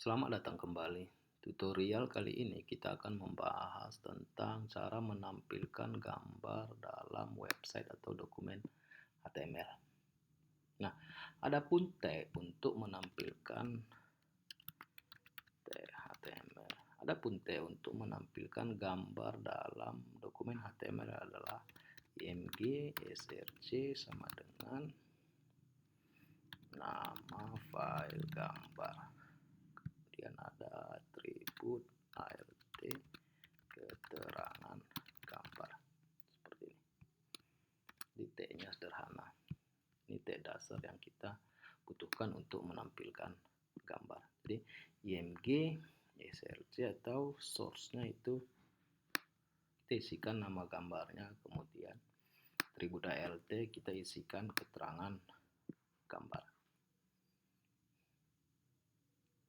Selamat datang kembali. Tutorial kali ini kita akan membahas tentang cara menampilkan gambar dalam website atau dokumen HTML. Nah, adapun tag untuk menampilkan tag HTML. Adapun tag untuk menampilkan gambar dalam dokumen HTML adalah img src sama dengan nama file gambar. Kemudian ada atribut alt keterangan gambar seperti ini. Di tag-nya sederhana. Ini tag dasar yang kita butuhkan untuk menampilkan gambar. Jadi img src atau source-nya itu kita isikan nama gambarnya, kemudian atribut alt kita isikan keterangan gambar.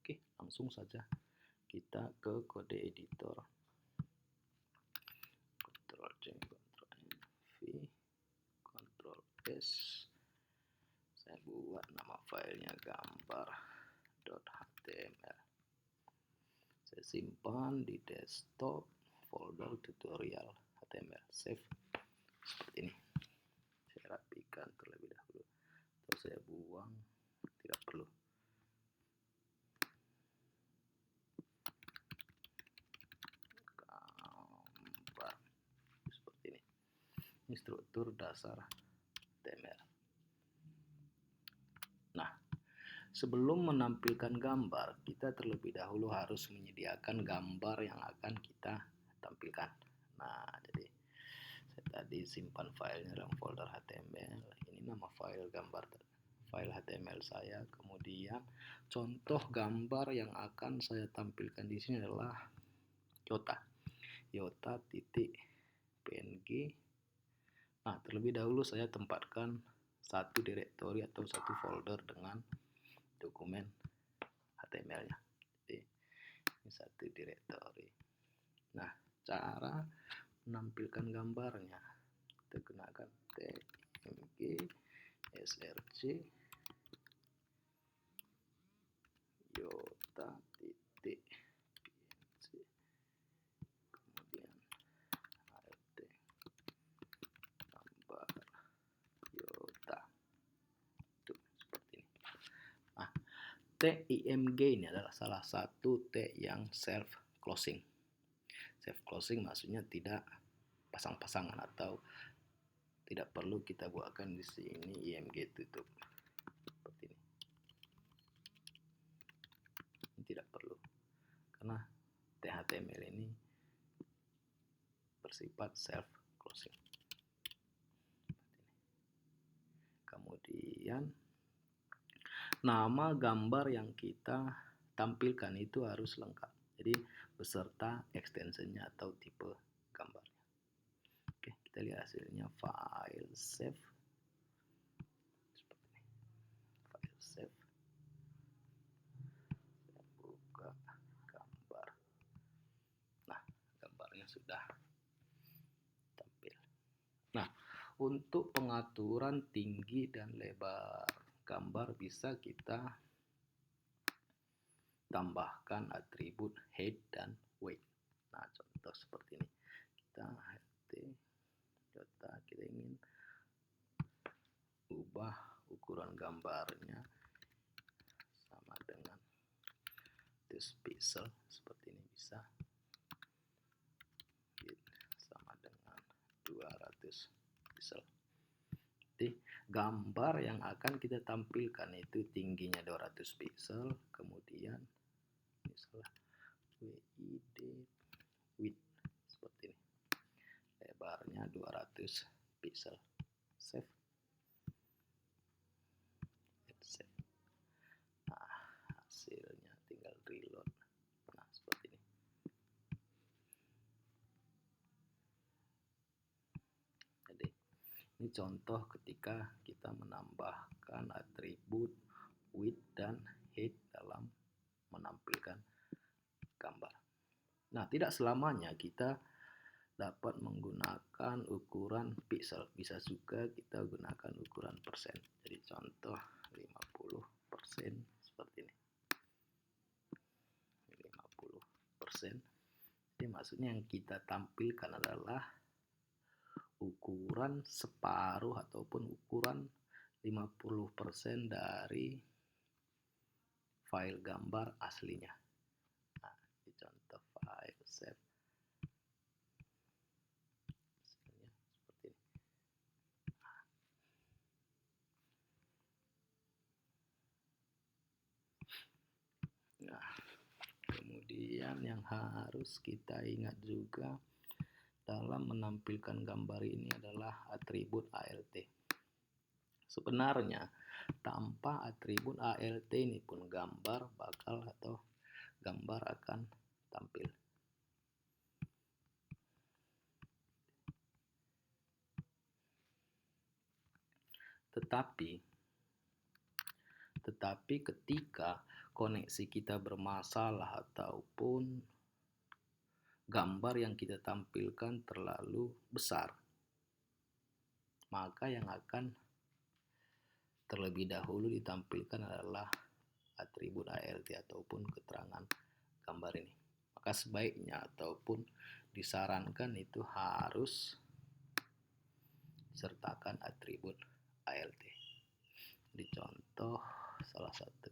Oke, langsung saja kita ke kode editor. Ctrl C, Ctrl V, Ctrl S. Saya buat nama filenya gambar.html. Saya simpan di desktop folder tutorial HTML. Save seperti ini. Saya rapikan terlebih dahulu atau saya buang, tidak perlu. Gambar seperti ini. Ini struktur dasar HTML. Nah, sebelum menampilkan gambar, kita terlebih dahulu harus menyediakan gambar yang akan kita tampilkan. Nah, jadi saya tadi simpan filenya dalam folder HTML. Ini nama file gambar, file HTML saya. Kemudian contoh gambar yang akan saya tampilkan di sini adalah yota.png. Nah, terlebih dahulu saya tempatkan satu direktori atau satu folder dengan dokumen HTML-nya. Jadi ini satu direktori. Nah, cara menampilkan gambarnya, kita gunakan tag img src yota.png, kemudian alt gambar yota. Tuh, seperti ini. Nah, tag img ini adalah salah satu tag yang self closing. Self closing maksudnya tidak pasang-pasangan atau tidak perlu kita buatkan di sini img tutup seperti ini. Ini tidak perlu karena HTML ini bersifat self closing. Kemudian nama gambar yang kita tampilkan itu harus lengkap. Jadi beserta extensionnya atau tipe gambarnya. Oke, kita lihat hasilnya. File save seperti ini. File save. Saya buka gambar. Nah, gambarnya sudah tampil. Nah, untuk pengaturan tinggi dan lebar gambar bisa kita tambahkan atribut height dan weight. Nah, contoh seperti ini. Kita kita ingin ubah ukuran gambarnya sama dengan 100 pixel seperti ini, bisa sama dengan 200 pixel. Jadi gambar yang akan kita tampilkan itu tingginya 200 pixel, kemudian misalnya width seperti ini, lebarnya 200 pixel. Save. Nah, hasilnya tinggal reload. Nah, seperti ini. Jadi ini contoh ketika kita menambahkan atribut width dan height dalam menampilkan gambar. Nah, tidak selamanya kita dapat menggunakan ukuran pixel. Bisa juga kita gunakan ukuran persen. Jadi contoh 50% seperti ini. Maksudnya yang kita tampilkan adalah ukuran separuh ataupun ukuran 50% dari file gambar aslinya. Nah, di contoh file save hasilnya seperti ini. Nah, kemudian yang harus kita ingat juga dalam menampilkan gambar ini adalah atribut ALT. Sebenarnya tanpa atribut ALT ini pun gambar akan tampil. Tetapi ketika koneksi kita bermasalah ataupun gambar yang kita tampilkan terlalu besar, maka yang akan terlebih dahulu ditampilkan adalah atribut ALT ataupun keterangan gambar ini. Maka sebaiknya ataupun disarankan itu harus disertakan atribut ALT. Di contoh salah satu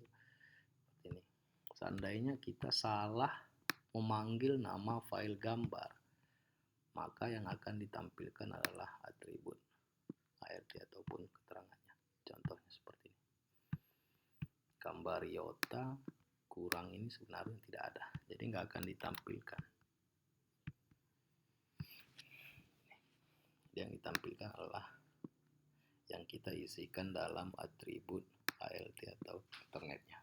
ini, seandainya kita salah memanggil nama file gambar, maka yang akan ditampilkan adalah atribut ALT ataupun keterangannya. Contohnya seperti ini. Gambar Yota kurang ini sebenarnya tidak ada, jadi nggak akan ditampilkan. Yang ditampilkan adalah yang kita isikan dalam atribut ALT atau internetnya.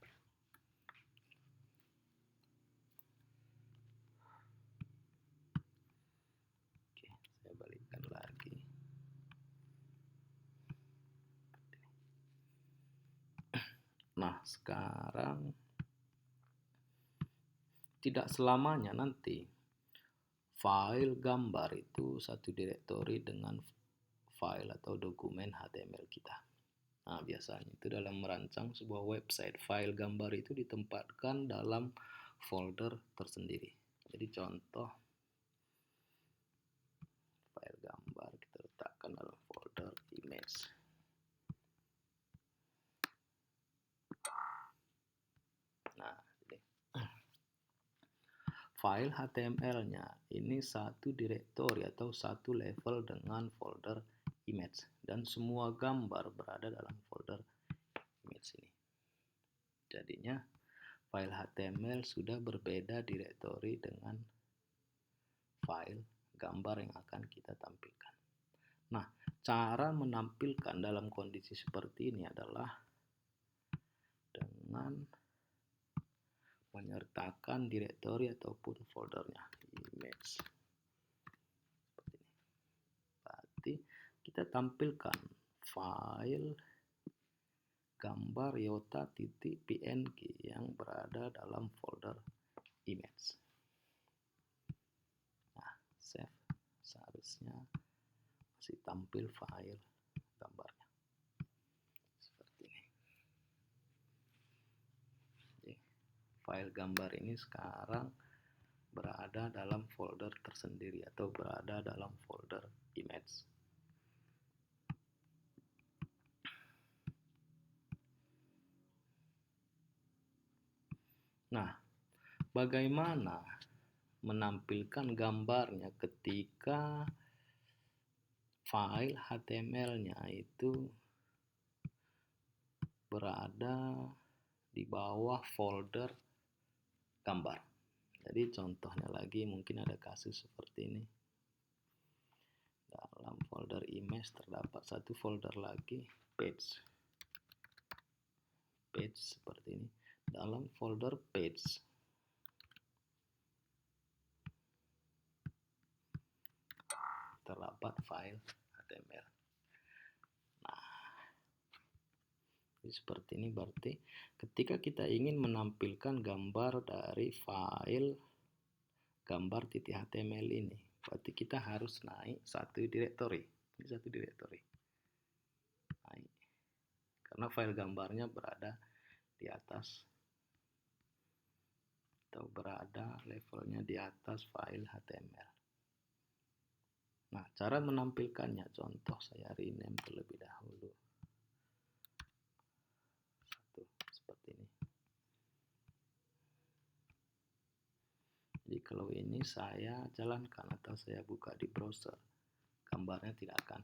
Oke, saya balikkan lagi. Nah, sekarang tidak selamanya nanti file gambar itu satu direktori dengan file atau dokumen HTML kita. Nah, biasanya itu dalam merancang sebuah website, file gambar itu ditempatkan dalam folder tersendiri. Jadi contoh file gambar kita letakkan dalam folder image. Nah, file HTML-nya ini satu direktori atau satu level dengan folder image, dan semua gambar berada dalam folder image ini. Jadinya file HTML sudah berbeda direktori dengan file gambar yang akan kita tampilkan. Nah, cara menampilkan dalam kondisi seperti ini adalah dengan menyertakan direktori ataupun foldernya image. Seperti ini. Berarti kita tampilkan file gambar yota.png yang berada dalam folder image. Nah, save, seharusnya masih tampil file gambarnya seperti ini. Jadi, file gambar ini sekarang berada dalam folder tersendiri atau berada dalam folder image. Nah, bagaimana menampilkan gambarnya ketika file HTML-nya itu berada di bawah folder gambar? Jadi contohnya lagi, mungkin ada kasus seperti ini. Dalam folder image terdapat satu folder lagi, page seperti ini. Dalam folder page terdapat file HTML. Nah, seperti ini berarti ketika kita ingin menampilkan gambar dari file gambar.html ini, berarti kita harus naik satu direktori. Ini satu direktori. Naik. Karena file gambarnya berada di atas atau berada levelnya di atas file HTML. Nah, cara menampilkannya, contoh saya rename terlebih dahulu. Seperti ini. Jadi kalau ini saya jalankan atau saya buka di browser, gambarnya tidak akan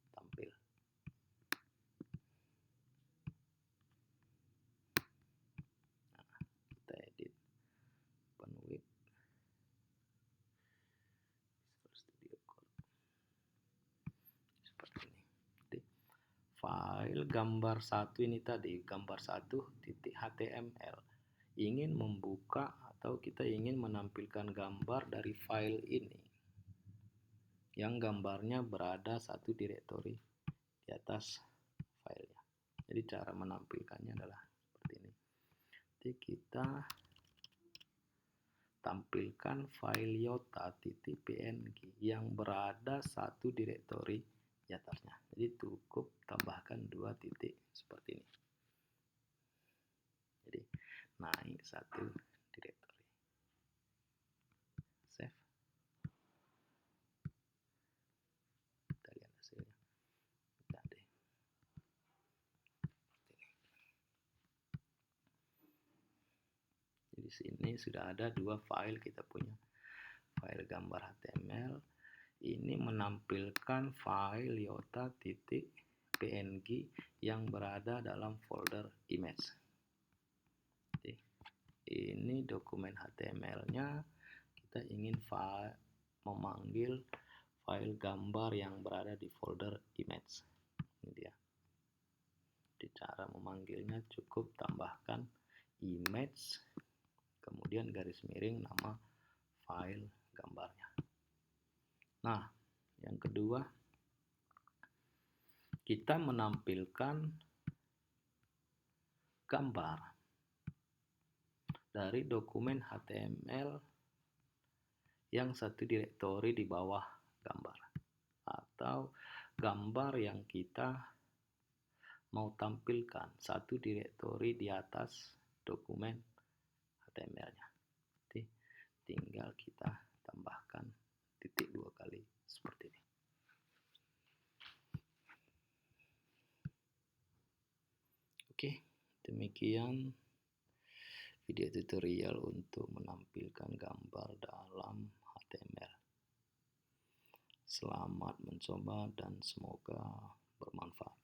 tampil. Nah, kita edit, open with Visual Studio Code. Seperti ini. Jadi, file gambar 1 ini tadi, gambar 1.html, ingin membuka atau kita ingin menampilkan gambar dari file ini yang gambarnya berada satu direktori di atas filenya. Jadi cara menampilkannya adalah seperti ini. Jadi kita tampilkan file yota.png yang berada satu direktori di atasnya. Jadi cukup tambahkan 2 titik seperti ini. Jadi naik satu direktori. Save. Kita lihat hasilnya. Udah deh. Jadi sini sudah ada 2 file kita punya. File gambar HTML ini menampilkan file yota.png yang berada dalam folder image. Jadi, ini dokumen HTML-nya, kita ingin memanggil file gambar yang berada di folder image. Ini dia. Di cara memanggilnya cukup tambahkan image, kemudian garis miring nama file gambarnya. Nah, yang kedua, kita menampilkan gambar dari dokumen HTML yang satu direktori di bawah gambar, atau gambar yang kita mau tampilkan satu direktori di atas dokumen HTML-nya. Jadi tinggal kita tambahkan titik 2 kali seperti ini. Oke, demikian video tutorial untuk menampilkan gambar dalam HTML. Selamat mencoba dan semoga bermanfaat.